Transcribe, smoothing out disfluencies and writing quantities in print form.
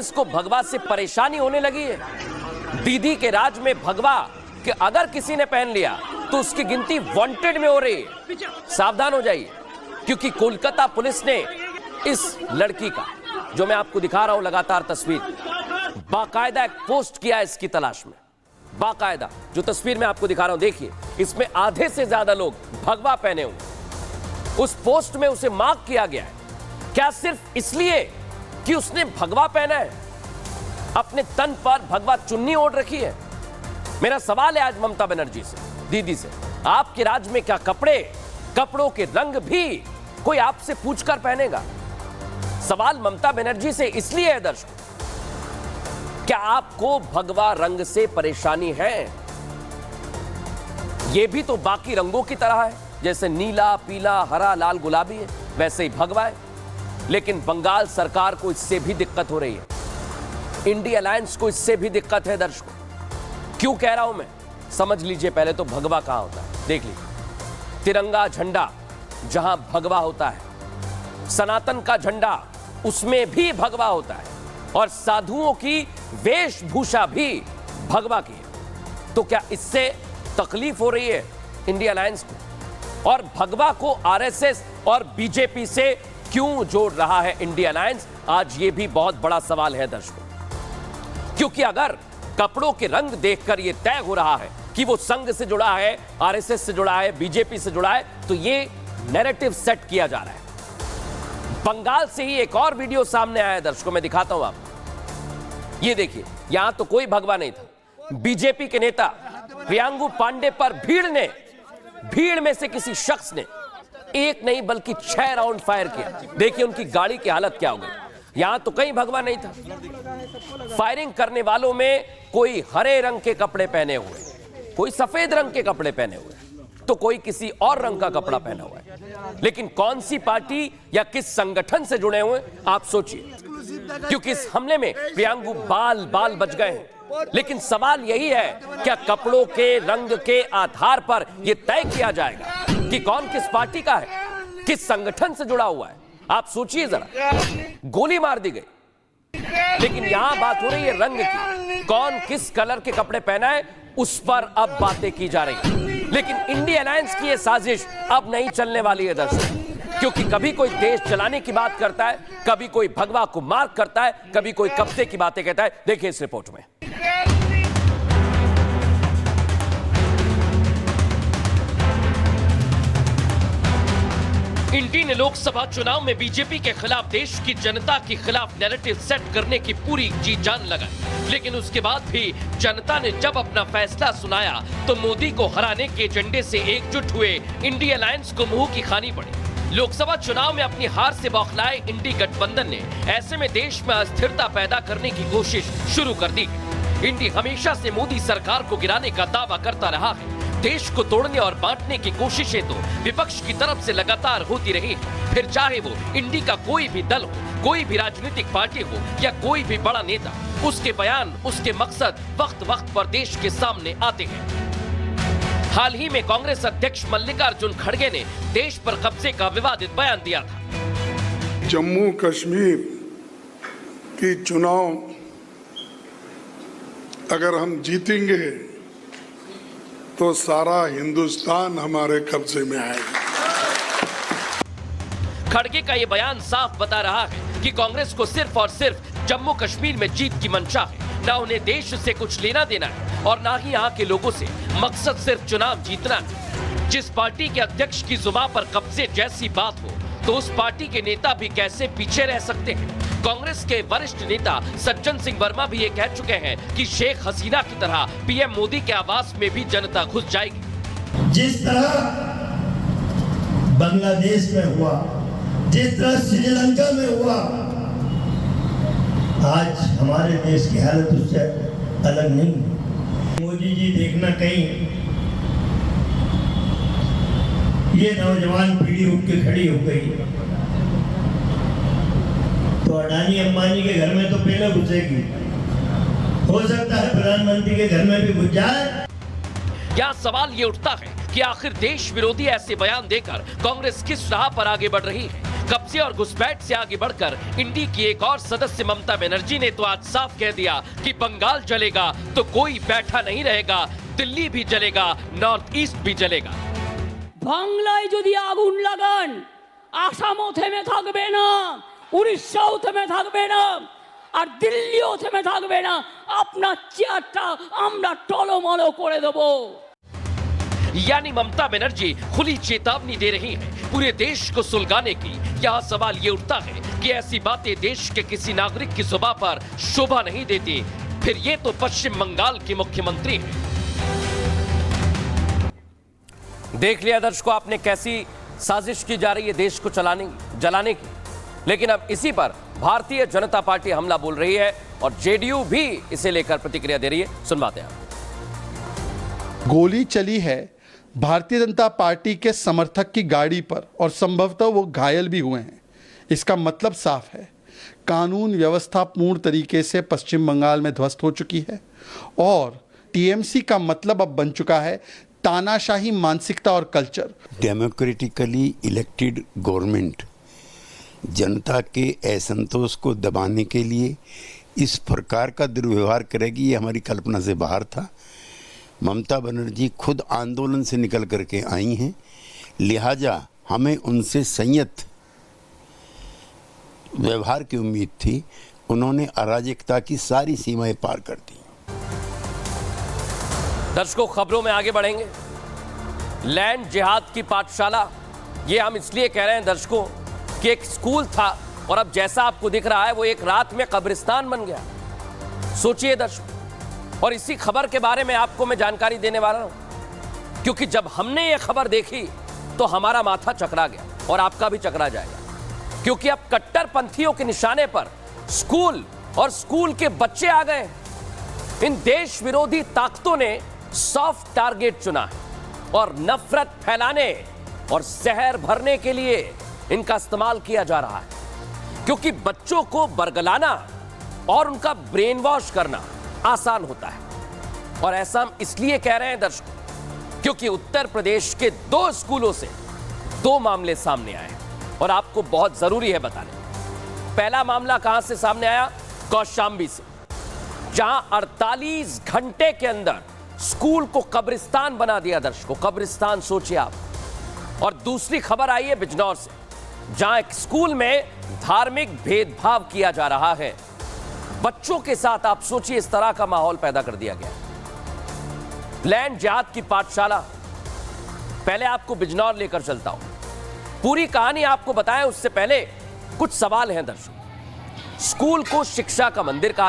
इसको भगवा से परेशानी होने लगी है। दीदी के राज में भगवा कि अगर किसी ने पहन लिया तो उसकी गिनती वांटेड में हो रही है। सावधान हो जाइए, क्योंकि कोलकाता पुलिस ने इस लड़की का, जो मैं आपको दिखा रहा हूं लगातार तस्वीर, बाकायदा एक पोस्ट किया इसकी तलाश में। बाकायदा जो तस्वीर मैं आपको दिखा रहा हूं, देखिए, इसमें आधे से ज्यादा लोग भगवा पहने हुए। उस पोस्ट में उसे मार्क किया गया है। क्या सिर्फ इसलिए कि उसने भगवा पहना है, अपने तन पर भगवा चुन्नी ओढ़ रखी है? मेरा सवाल है आज ममता बनर्जी से, दीदी से, आपके राज्य में क्या कपड़ों के रंग भी कोई आपसे पूछकर पहनेगा? सवाल ममता बनर्जी से इसलिए है दर्शकों, क्या आपको भगवा रंग से परेशानी है? यह भी तो बाकी रंगों की तरह है, जैसे नीला, पीला, हरा, लाल, गुलाबी है, वैसे ही भगवा है। लेकिन बंगाल सरकार को इससे भी दिक्कत हो रही है, इंडी अलायंस को इससे भी दिक्कत है दर्शकों। क्यों कह रहा हूं मैं, समझ लीजिए। पहले तो भगवा कहां होता है, देख लीजिए। तिरंगा झंडा जहां भगवा होता है, सनातन का झंडा उसमें भी भगवा होता है, और साधुओं की वेशभूषा भी भगवा की है। तो क्या इससे तकलीफ हो रही है इंडी अलायंस को? और भगवा को आरएसएस और बीजेपी से क्यों जोड़ रहा है इंडी अलायंस? आज यह भी बहुत बड़ा सवाल है दर्शकों, क्योंकि अगर कपड़ों के रंग देखकर यह तय हो रहा है कि वो संघ से जुड़ा है, आरएसएस से जुड़ा है, बीजेपी से जुड़ा है, तो ये नैरेटिव सेट किया जा रहा है। बंगाल से ही एक और वीडियो सामने आया है दर्शकों, मैं दिखाता हूं आपको। ये देखिए, यहां तो कोई भगवा नहीं था। बीजेपी के नेता प्रियांगु पांडे पर भीड़ में से किसी शख्स ने एक नहीं बल्कि 6 राउंड फायर किया। देखिए उनकी गाड़ी की हालत क्या हो गई। यहां तो कहीं भगवा नहीं था। फायरिंग करने वालों में कोई हरे रंग के कपड़े पहने हुए, कोई सफेद रंग के कपड़े पहने हुए, तो कोई किसी और रंग का कपड़ा पहना हुआ है। लेकिन कौन सी पार्टी या किस संगठन से जुड़े हुए आप सोचिए, क्योंकि इस हमले में प्रियांगु बाल बच गए हैं। लेकिन सवाल यही है, क्या कपड़ों के रंग के आधार पर यह तय किया जाएगा कि कौन किस पार्टी का है, किस संगठन से जुड़ा हुआ है? आप सोचिए जरा, गोली मार दी गई, लेकिन यहां बात हो रही है रंग की। कौन किस कलर के कपड़े पहना है, उस पर अब बातें की जा रही हैं। लेकिन इंडी अलायंस की यह साजिश अब नहीं चलने वाली है दर्शकों, क्योंकि कभी कोई देश चलाने की बात करता है, कभी कोई भगवा को मार्क करता है, कभी कोई कब्जे की बातें कहता है। देखिए इस रिपोर्ट में। इंडी ने लोकसभा चुनाव में बीजेपी के खिलाफ देश की जनता के खिलाफ नैरेटिव सेट करने की पूरी जी जान लगाई, लेकिन उसके बाद भी जनता ने जब अपना फैसला सुनाया तो मोदी को हराने के एजेंडे से एकजुट हुए इंडी अलायंस को मुंह की खानी पड़ी। लोकसभा चुनाव में अपनी हार से बौखलाए इंडी गठबंधन ने ऐसे में देश में अस्थिरता पैदा करने की कोशिश शुरू कर दी। इंडी हमेशा से मोदी सरकार को गिराने का दावा करता रहा है। देश को तोड़ने और बांटने की कोशिशें तो विपक्ष की तरफ से लगातार होती रही, फिर चाहे वो इंडी का कोई भी दल हो, कोई भी राजनीतिक पार्टी हो या कोई भी बड़ा नेता, उसके बयान, उसके मकसद वक्त वक्त पर देश के सामने आते हैं। हाल ही में कांग्रेस अध्यक्ष मल्लिकार्जुन खड़गे ने देश पर कब्जे का विवादित बयान दिया था। जम्मू कश्मीर की चुनाव अगर हम जीतेंगे तो सारा हिंदुस्तान हमारे कब्जे में आएगा। खड़गे का ये बयान साफ बता रहा है कि कांग्रेस को सिर्फ और सिर्फ जम्मू कश्मीर में जीत की मंशा है। ना उन्हें देश से कुछ लेना देना है और ना ही यहाँ के लोगों से। मकसद सिर्फ चुनाव जीतना है। जिस पार्टी के अध्यक्ष की जुबान पर कब्जे जैसी बात हो, तो उस पार्टी के नेता भी कैसे पीछे रह सकते हैं? कांग्रेस के वरिष्ठ नेता सज्जन सिंह वर्मा भी ये कह चुके हैं कि शेख हसीना की तरह पीएम मोदी के आवास में भी जनता घुस जाएगी। जिस तरह बांग्लादेश में हुआ, जिस तरह श्रीलंका में हुआ, आज हमारे देश की हालत उससे अलग नहीं। मोदी जी देखना, कहीं ये नौजवान पीढ़ी उठ के खड़ी हो गई तो अडानी अंबानी के घर में तो पहले घुसेगी, हो सकता है प्रधानमंत्री के घर में भी घुस जाए। क्या सवाल ये उठता है कि आखिर देश विरोधी ऐसे बयान देकर कांग्रेस किस राह पर आगे बढ़ रही है? कब्जे और घुसपैठ से आगे बढ़कर इंडी की एक और सदस्य ममता बनर्जी ने तो आज साफ कह दिया कि बंगाल जलेगा तो कोई बैठा नहीं रहेगा, दिल्ली भी जलेगा, नॉर्थ ईस्ट भी जलेगा। বাংলায় যদি আগুন লাগান আসামও থেমে থাকবে না, উড়িষ্যাও থেমে থাকবে না, আর দিল্লিও থেমে থাকবে না। আপনার চেয়ারটা আমরা টলমল করে দেবো। यानी ममता बनर्जी खुली चेतावनी दे रही है पूरे देश को सुलगाने की। यहाँ सवाल ये उठता है कि ऐसी बातें देश के किसी नागरिक की जुबान पर शोभा नहीं देती, फिर ये तो पश्चिम बंगाल की मुख्यमंत्री है। देख लिया दर्शकों आपने कैसी साजिश की जा रही है देश को जलाने की, लेकिन अब इसी पर भारतीय जनता पार्टी हमला बोल रही है और जेडीयू भी इसे लेकर प्रतिक्रिया दे रही है। सुनवाते हैं। गोली चली है भारतीय जनता पार्टी के समर्थक की गाड़ी पर और संभवतः वो घायल भी हुए हैं। इसका मतलब साफ है, कानून व्यवस्था पूर्ण तरीके से पश्चिम बंगाल में ध्वस्त हो चुकी है और टीएमसी का मतलब अब बन चुका है तानाशाही मानसिकता और कल्चर। डेमोक्रेटिकली इलेक्टेड गवर्नमेंट जनता के असंतोष को दबाने के लिए इस प्रकार का दुर्व्यवहार करेगी, ये हमारी कल्पना से बाहर था। ममता बनर्जी खुद आंदोलन से निकल करके आई हैं, लिहाजा हमें उनसे संयत व्यवहार की उम्मीद थी। उन्होंने अराजकता की सारी सीमाएं पार कर दी। दर्शकों खबरों में आगे बढ़ेंगे। लैंड जिहाद की पाठशाला, ये हम इसलिए कह रहे हैं दर्शकों कि एक स्कूल था और अब जैसा आपको दिख रहा है वो एक रात में कब्रिस्तान बन गया। सोचिए दर्शकों, और इसी खबर के बारे में आपको मैं जानकारी देने वाला हूं, क्योंकि जब हमने ये खबर देखी तो हमारा माथा चकरा गया और आपका भी चकरा जाएगा, क्योंकि अब कट्टरपंथियों के निशाने पर स्कूल और स्कूल के बच्चे आ गए। इन देश विरोधी ताकतों ने सॉफ्ट टारगेट चुना है और नफरत फैलाने और जहर भरने के लिए इनका इस्तेमाल किया जा रहा है, क्योंकि बच्चों को बरगलाना और उनका ब्रेन वॉश करना आसान होता है। और ऐसा हम इसलिए कह रहे हैं दर्शकों, क्योंकि उत्तर प्रदेश के 2 स्कूलों से 2 मामले सामने आए और आपको बहुत जरूरी है बताने। पहला मामला कहां से सामने आया? कौशांबी से, जहां 48 घंटे के अंदर स्कूल को कब्रिस्तान बना दिया। दर्शकों कब्रिस्तान सोचिए आप। और दूसरी खबर आई है बिजनौर से, जहां एक स्कूल में धार्मिक भेदभाव किया जा रहा है। बच्चों के साथ आप सोचिए इस तरह का माहौल पैदा कर दिया गया। लैंड जिहाद की पाठशाला, पहले आपको बिजनौर लेकर चलता हूं, पूरी कहानी आपको बताएं उससे पहले कुछ सवाल हैं दर्शकों। स्कूल को शिक्षा का मंदिर कहा